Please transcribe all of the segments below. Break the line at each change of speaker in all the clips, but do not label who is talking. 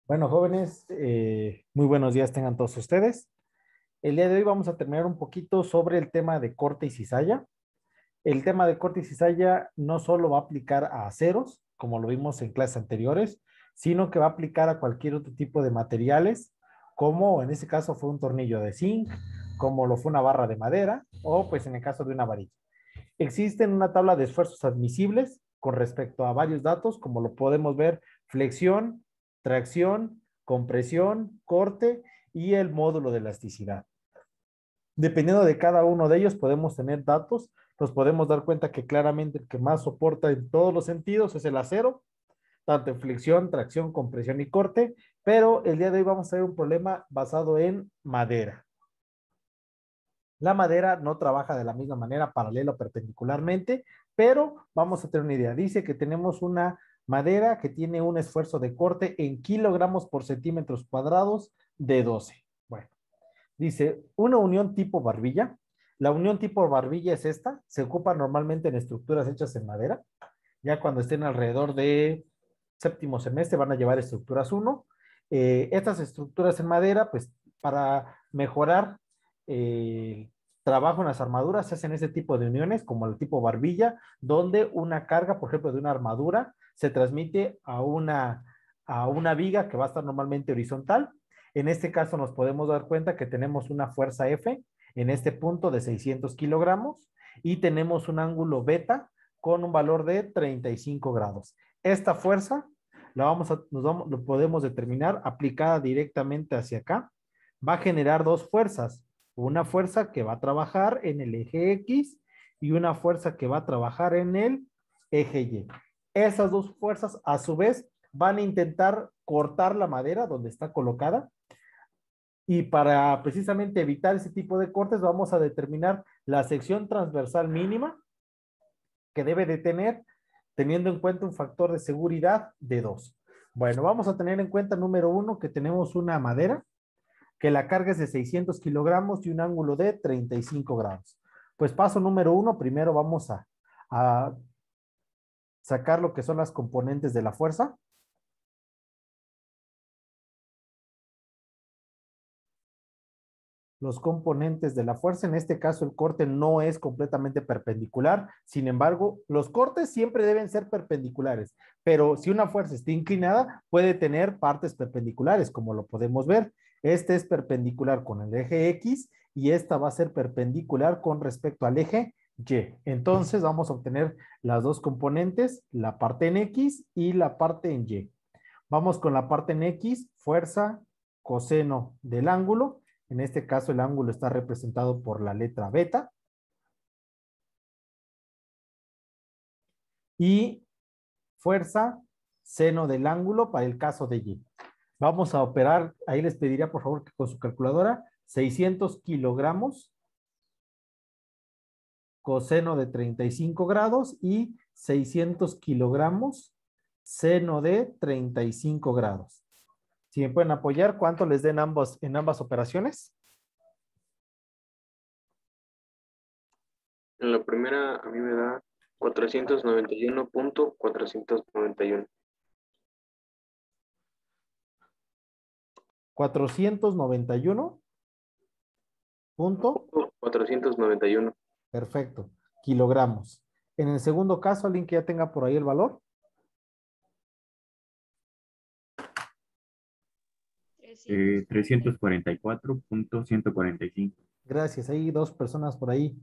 Bueno, jóvenes, muy buenos días tengan todos ustedes. El día de hoy vamos a terminar un poquito sobre el tema de corte y cizalla. El tema de corte y cizalla no solo va a aplicar a aceros, como lo vimos en clases anteriores, sino que va a aplicar a cualquier otro tipo de materiales, como en este caso fue un tornillo de zinc, como lo fue una barra de madera, o pues en el caso de una varilla. Existen una tabla de esfuerzos admisibles con respecto a varios datos, como lo podemos ver, flexión, tracción, compresión, corte y el módulo de elasticidad. Dependiendo de cada uno de ellos, podemos tener datos, nos podemos dar cuenta que claramente el que más soporta en todos los sentidos es el acero, tanto en flexión, tracción, compresión y corte, pero el día de hoy vamos a ver un problema basado en madera. La madera no trabaja de la misma manera, paralelo o perpendicularmente, pero vamos a tener una idea. Dice que tenemos una madera que tiene un esfuerzo de corte en kilogramos por centímetros cuadrados de 12. Bueno, dice una unión tipo barbilla. La unión tipo barbilla es esta. Se ocupa normalmente en estructuras hechas en madera. Ya cuando estén alrededor de séptimo semestre van a llevar estructuras 1. Estas estructuras en madera, pues para mejorar el trabajo en las armaduras, se hacen ese tipo de uniones, como el tipo barbilla, donde una carga, por ejemplo, de una armadura, se transmite a una viga que va a estar normalmente horizontal. En este caso nos podemos dar cuenta que tenemos una fuerza F en este punto de 600 kilogramos y tenemos un ángulo beta con un valor de 35 grados. Esta fuerza lo podemos determinar aplicada directamente hacia acá. Va a generar dos fuerzas. Una fuerza que va a trabajar en el eje X y una fuerza que va a trabajar en el eje Y. Esas dos fuerzas, a su vez, van a intentar cortar la madera donde está colocada. Y para precisamente evitar ese tipo de cortes, vamos a determinar la sección transversal mínima que debe de tener, teniendo en cuenta un factor de seguridad de 2. Bueno, vamos a tener en cuenta, número 1, que tenemos una madera, que la carga es de 600 kilogramos y un ángulo de 35 grados. Pues paso número 1, primero vamos a sacar lo que son las componentes de la fuerza. Los componentes de la fuerza. En este caso, el corte no es completamente perpendicular. Sin embargo, los cortes siempre deben ser perpendiculares, pero si una fuerza está inclinada, puede tener partes perpendiculares, como lo podemos ver. Este es perpendicular con el eje X y esta va a ser perpendicular con respecto al eje Y. Entonces, vamos a obtener las dos componentes, la parte en X y la parte en Y. Vamos con la parte en X, fuerza coseno del ángulo. En este caso, el ángulo está representado por la letra beta. Y fuerza seno del ángulo para el caso de Y. Vamos a operar, ahí les pediría por favor que con su calculadora, 600 kilogramos coseno de 35 grados y 600 kilogramos seno de 35 grados. Si me pueden apoyar, ¿cuánto les den en ambas operaciones?
En la primera a mí me da 491.491.
491 punto,
491.
perfecto, kilogramos. En el segundo caso, alguien que ya tenga por ahí el valor.
344.145.
Gracias, hay dos personas por ahí.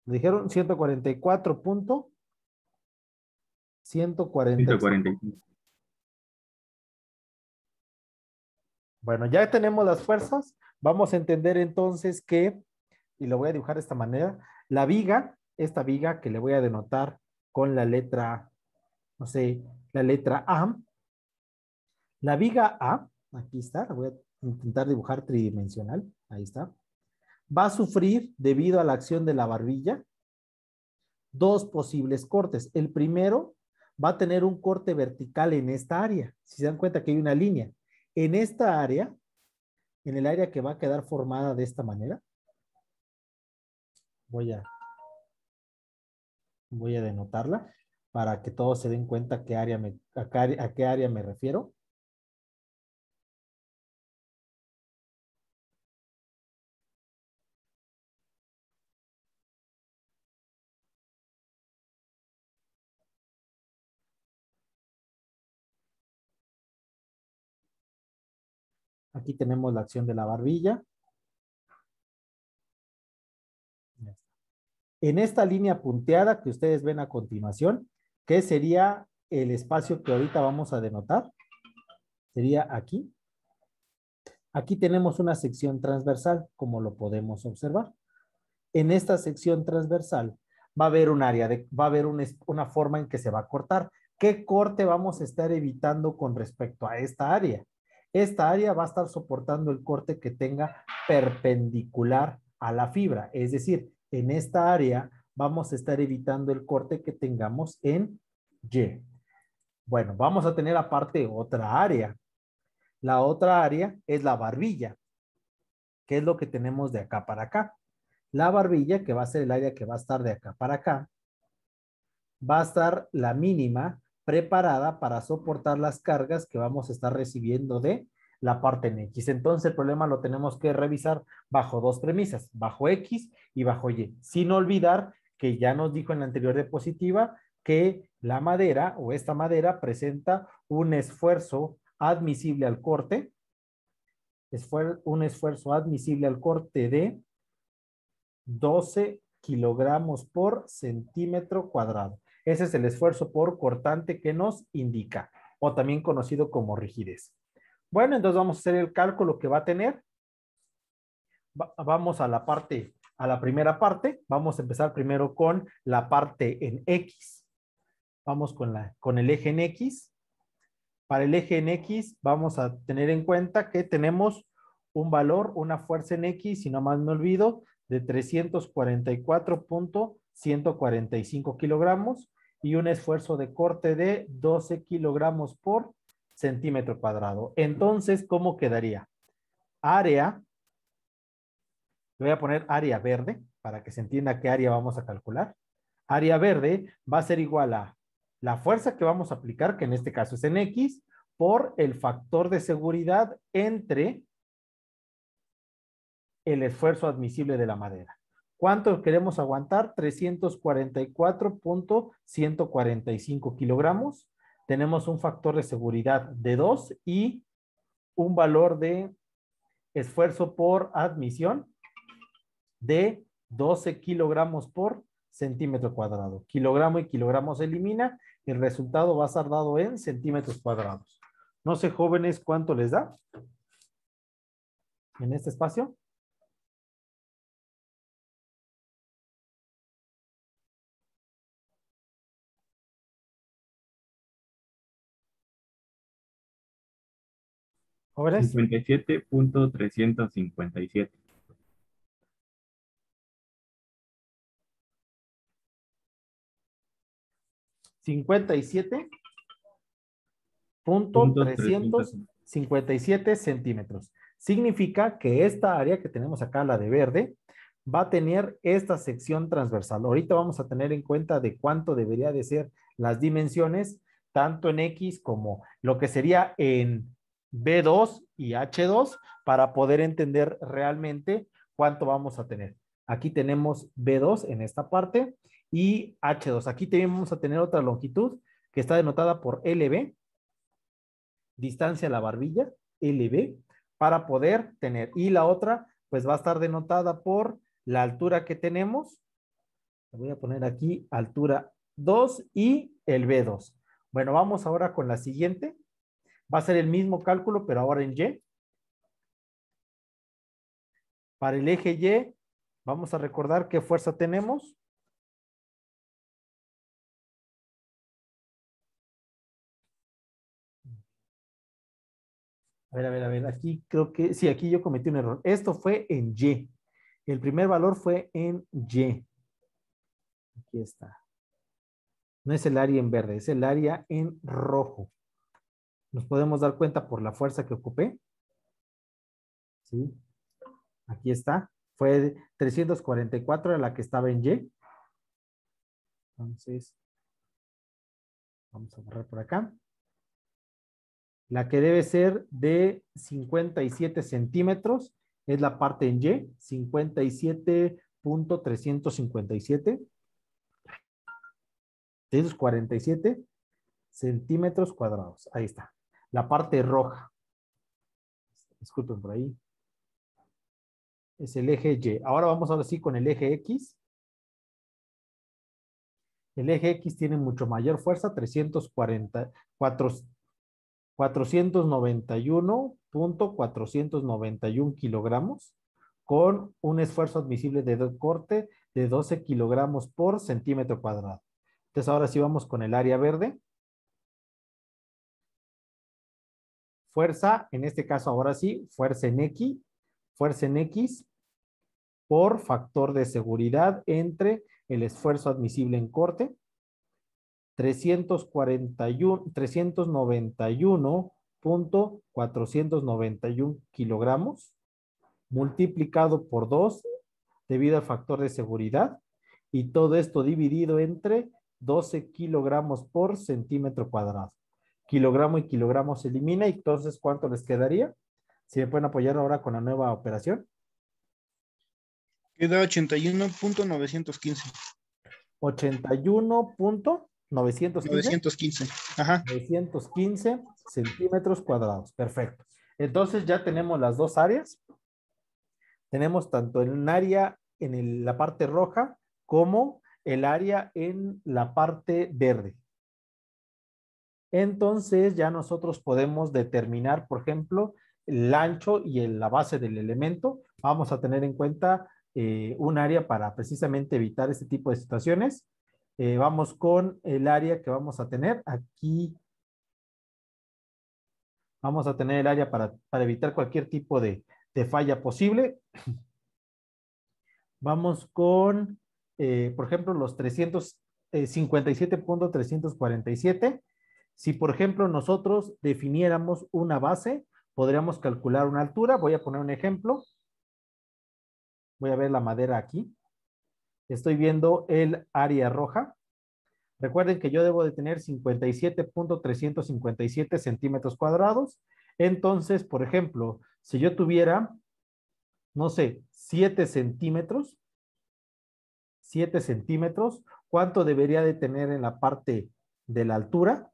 Me dijeron 144.145.
145.
Bueno, ya tenemos las fuerzas. Vamos a entender entonces que, y lo voy a dibujar de esta manera, la viga, esta viga que le voy a denotar con la letra, no sé, la letra A. La viga A, aquí está, la voy a intentar dibujar tridimensional, ahí está. Va a sufrir, debido a la acción de la barbilla, dos posibles cortes. El primero va a tener un corte vertical en esta área. Si se dan cuenta que hay una línea. En esta área, en el área que va a quedar formada de esta manera, voy a denotarla para que todos se den cuenta a qué área me refiero. Aquí tenemos la acción de la barbilla. En esta línea punteada que ustedes ven a continuación, ¿qué sería el espacio que ahorita vamos a denotar? Sería aquí. Aquí tenemos una sección transversal, como lo podemos observar. En esta sección transversal va a haber un área, va a haber una forma en que se va a cortar. ¿Qué corte vamos a estar evitando con respecto a esta área? Esta área va a estar soportando el corte que tenga perpendicular a la fibra. Es decir, en esta área vamos a estar evitando el corte que tengamos en Y. Bueno, vamos a tener aparte otra área. La otra área es la barbilla, que es lo que tenemos de acá para acá. La barbilla, que va a ser el área que va a estar de acá para acá, va a estar la mínima preparada para soportar las cargas que vamos a estar recibiendo de la parte en X. Entonces el problema lo tenemos que revisar bajo dos premisas, bajo X y bajo Y, sin olvidar que ya nos dijo en la anterior diapositiva que la madera o esta madera presenta un esfuerzo admisible al corte, un esfuerzo admisible al corte de 12 kilogramos por centímetro cuadrado. Ese es el esfuerzo por cortante que nos indica, o también conocido como rigidez. Bueno, entonces vamos a hacer el cálculo que va a tener. Vamos a la parte, a la primera parte. Vamos a empezar primero con la parte en X. Vamos con el eje en X. Para el eje en X vamos a tener en cuenta que tenemos un valor, una fuerza en X, si no más me olvido, de 344.145 kilogramos y un esfuerzo de corte de 12 kilogramos por centímetro cuadrado. Entonces, ¿cómo quedaría? Área, le voy a poner área verde para que se entienda qué área vamos a calcular. Área verde va a ser igual a la fuerza que vamos a aplicar, que en este caso es en X, por el factor de seguridad entre el esfuerzo admisible de la madera. ¿Cuánto queremos aguantar? 344.145 kilogramos. Tenemos un factor de seguridad de 2 y un valor de esfuerzo por admisión de 12 kilogramos por centímetro cuadrado. Kilogramo y kilogramo se elimina. El resultado va a estar dado en centímetros cuadrados. No sé, jóvenes, ¿cuánto les da en este espacio? Jóvenes,
57.357.
57.357 centímetros. Significa que esta área que tenemos acá, la de verde, va a tener esta sección transversal. Ahorita vamos a tener en cuenta de cuánto debería de ser las dimensiones, tanto en X como lo que sería en B2 y H2, para poder entender realmente cuánto vamos a tener. Aquí tenemos B2 en esta parte y H2. Aquí también vamos a tener otra longitud que está denotada por LB, distancia a la barbilla, LB, para poder tener. Y la otra, pues va a estar denotada por la altura que tenemos. Voy a poner aquí altura 2 y el B2. Bueno, vamos ahora con la siguiente. Va a ser el mismo cálculo, pero ahora en Y. Para el eje Y, vamos a recordar qué fuerza tenemos. A ver, aquí creo que, sí, aquí yo cometí un error. Esto fue en Y. El primer valor fue en Y. Aquí está. No es el área en verde, es el área en rojo. Nos podemos dar cuenta por la fuerza que ocupé. ¿Sí? Aquí está. Fue 344 a la que estaba en Y. Entonces, vamos a borrar por acá. La que debe ser de 57 centímetros es la parte en Y, 57.357. 347 centímetros cuadrados. Ahí está. La parte roja. Disculpen por ahí. Es el eje Y. Ahora vamos ahora sí con el eje X. El eje X tiene mucho mayor fuerza, 491.491 kilogramos, con un esfuerzo admisible de corte de 12 kilogramos por centímetro cuadrado. Entonces ahora sí vamos con el área verde. Fuerza, en este caso ahora sí, fuerza en X por factor de seguridad entre el esfuerzo admisible en corte, 391.491 kilogramos, multiplicado por 2 debido al factor de seguridad, y todo esto dividido entre 12 kilogramos por centímetro cuadrado. Kilogramo y kilogramo se elimina, y entonces, ¿cuánto les quedaría? Si me pueden apoyar ahora con la nueva operación.
Queda 81.915.
81.915.
Ajá.
915 centímetros cuadrados. Perfecto. Entonces ya tenemos las dos áreas. Tenemos tanto un área en la parte roja como el área en la parte verde. Entonces ya nosotros podemos determinar, por ejemplo, el ancho y la base del elemento. Vamos a tener en cuenta un área para precisamente evitar este tipo de situaciones. Vamos con el área que vamos a tener. Aquí vamos a tener el área para evitar cualquier tipo de falla posible. Vamos con, por ejemplo, los 357.347. Si, por ejemplo, nosotros definiéramos una base, podríamos calcular una altura. Voy a poner un ejemplo. Voy a ver la madera aquí. Estoy viendo el área roja. Recuerden que yo debo de tener 57.357 centímetros cuadrados. Entonces, por ejemplo, si yo tuviera, no sé, 7 centímetros, ¿cuánto debería de tener en la parte de la altura?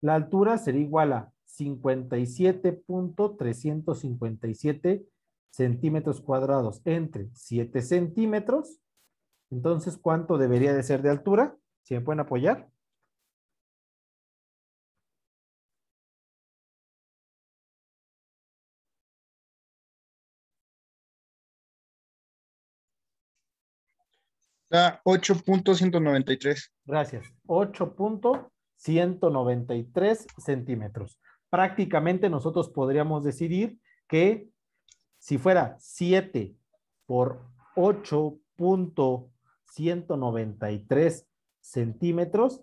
La altura sería igual a 57.357 centímetros cuadrados entre 7 centímetros. Entonces, ¿cuánto debería de ser de altura? ¿Si me pueden apoyar?
Da 8.193.
Gracias. 8.193 centímetros. Prácticamente nosotros podríamos decidir que si fuera 7 por 8.193 centímetros,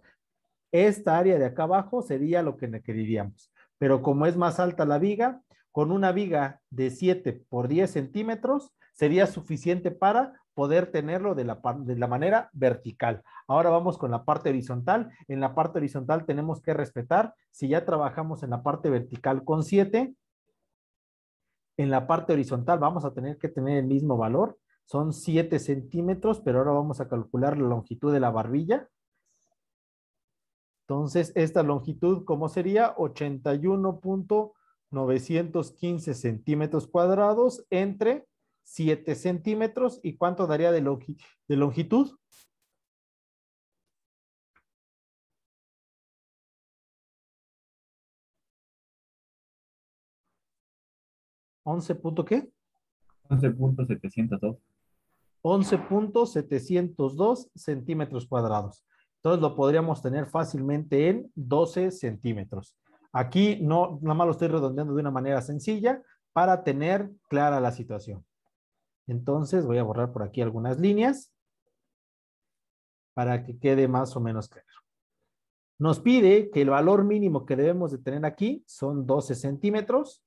esta área de acá abajo sería lo que requeriríamos. Pero como es más alta la viga, con una viga de 7 por 10 centímetros sería suficiente para poder tenerlo de la manera vertical. Ahora vamos con la parte horizontal. En la parte horizontal tenemos que respetar, si ya trabajamos en la parte vertical con 7, en la parte horizontal vamos a tener que tener el mismo valor. Son 7 centímetros, pero ahora vamos a calcular la longitud de la barbilla. Entonces, esta longitud, ¿cómo sería? 81.915 centímetros cuadrados entre 7 centímetros. ¿Y cuánto daría de longitud? ¿11 qué?
11.702.
11.702 centímetros cuadrados. Entonces lo podríamos tener fácilmente en 12 centímetros. Aquí no, nada más lo estoy redondeando de una manera sencilla para tener clara la situación. Entonces voy a borrar por aquí algunas líneas para que quede más o menos claro. Nos pide que el valor mínimo que debemos de tener aquí son 12 centímetros.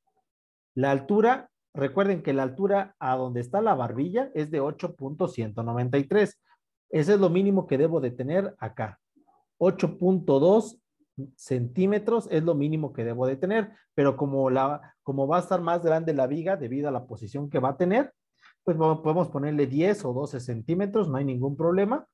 La altura, recuerden que la altura a donde está la barbilla es de 8.193. Ese es lo mínimo que debo de tener acá. 8.2 centímetros es lo mínimo que debo de tener, pero como va a estar más grande la viga debido a la posición que va a tener, pues podemos ponerle 10 o 12 centímetros, no hay ningún problema.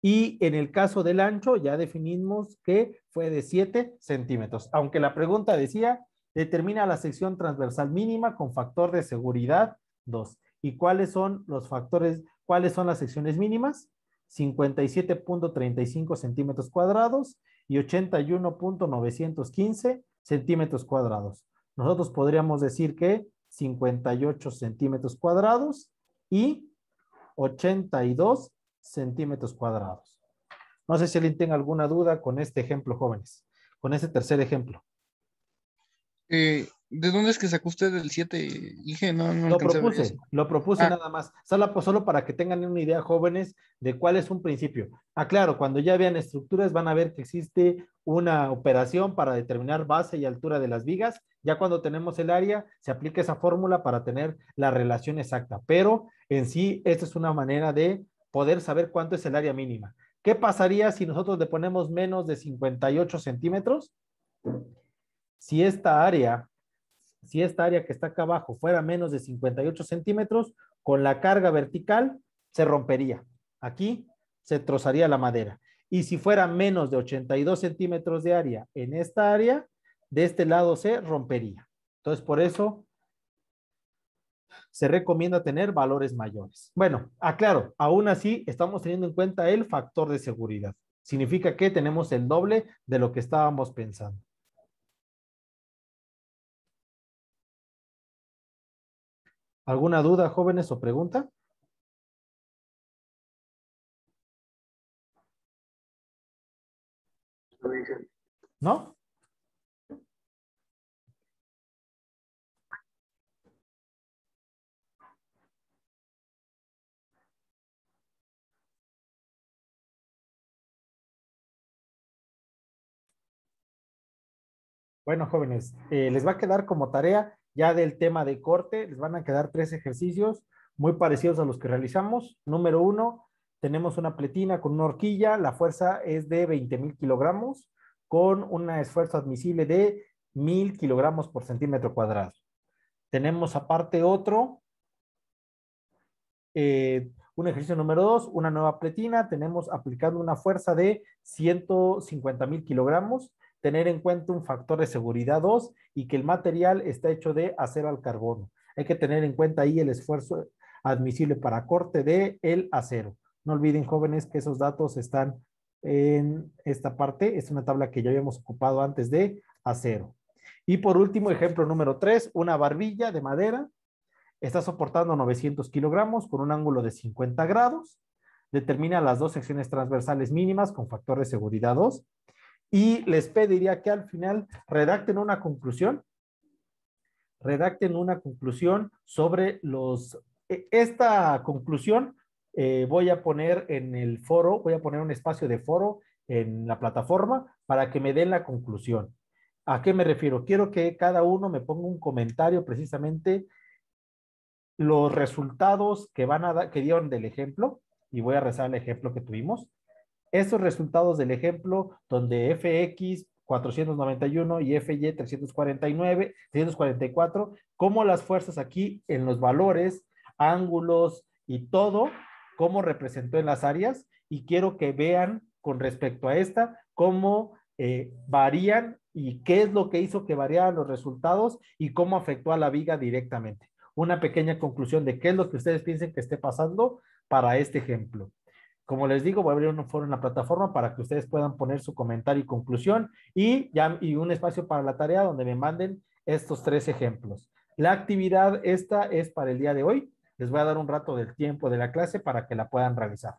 Y en el caso del ancho ya definimos que fue de 7 centímetros. Aunque la pregunta decía Determina la sección transversal mínima con factor de seguridad 2. ¿Y cuáles son los factores, cuáles son las secciones mínimas? 57.35 centímetros cuadrados y 81.915 centímetros cuadrados. Nosotros podríamos decir que 58 centímetros cuadrados y 82 centímetros cuadrados. No sé si alguien tenga alguna duda con este ejemplo, jóvenes, con este tercer ejemplo.
¿De dónde es que sacó usted el 7? Dije, no alcancé a ver eso.
Lo propuse
Ah.
nada más, solo para que tengan una idea, jóvenes, de cuál es un principio. Claro, cuando ya vean estructuras van a ver que existe una operación para determinar base y altura de las vigas. Ya cuando tenemos el área, se aplica esa fórmula para tener la relación exacta, pero en sí, esta es una manera de poder saber cuánto es el área mínima. ¿Qué pasaría si nosotros le ponemos menos de 58 centímetros? Si esta área que está acá abajo fuera menos de 58 centímetros, con la carga vertical se rompería. Aquí se trozaría la madera. Y si fuera menos de 82 centímetros de área en esta área, de este lado se rompería. Entonces, por eso se recomienda tener valores mayores. Bueno, aclaro, aún así estamos teniendo en cuenta el factor de seguridad. Significa que tenemos el doble de lo que estábamos pensando. ¿Alguna duda, jóvenes, o pregunta?
Lo dicen.
¿No? Bueno, jóvenes, les va a quedar como tarea ya del tema de corte, les van a quedar 3 ejercicios muy parecidos a los que realizamos. Número 1, tenemos una pletina con una horquilla, la fuerza es de 20,000 kilogramos con un esfuerzo admisible de 1,000 kilogramos por centímetro cuadrado. Tenemos aparte otro, un ejercicio número 2, una nueva pletina, tenemos aplicando una fuerza de 150,000 kilogramos, tener en cuenta un factor de seguridad 2 y que el material está hecho de acero al carbono. Hay que tener en cuenta ahí el esfuerzo admisible para corte de el acero. No olviden, jóvenes, que esos datos están en esta parte. Es una tabla que ya habíamos ocupado antes de acero. Y por último, ejemplo número 3, una barbilla de madera. Está soportando 900 kilogramos con un ángulo de 50 grados. Determina las 2 secciones transversales mínimas con factor de seguridad 2. Y les pediría que al final redacten una conclusión. Sobre esta conclusión voy a poner en el foro, voy a poner un espacio de foro en la plataforma para que me den la conclusión. ¿A qué me refiero? Quiero que cada uno me ponga un comentario precisamente los resultados que que dieron del ejemplo, y voy a rezar el ejemplo que tuvimos. Estos resultados del ejemplo, donde FX 491 y FY 344, cómo las fuerzas aquí en los valores, ángulos y todo, cómo representó en las áreas, y quiero que vean con respecto a esta, cómo varían y qué es lo que hizo que variaran los resultados y cómo afectó a la viga directamente. Una pequeña conclusión de qué es lo que ustedes piensen que esté pasando para este ejemplo. Como les digo, voy a abrir un foro en la plataforma para que ustedes puedan poner su comentario y conclusión y un espacio para la tarea donde me manden estos 3 ejemplos. La actividad esta es para el día de hoy. Les voy a dar un rato del tiempo de la clase para que la puedan realizar.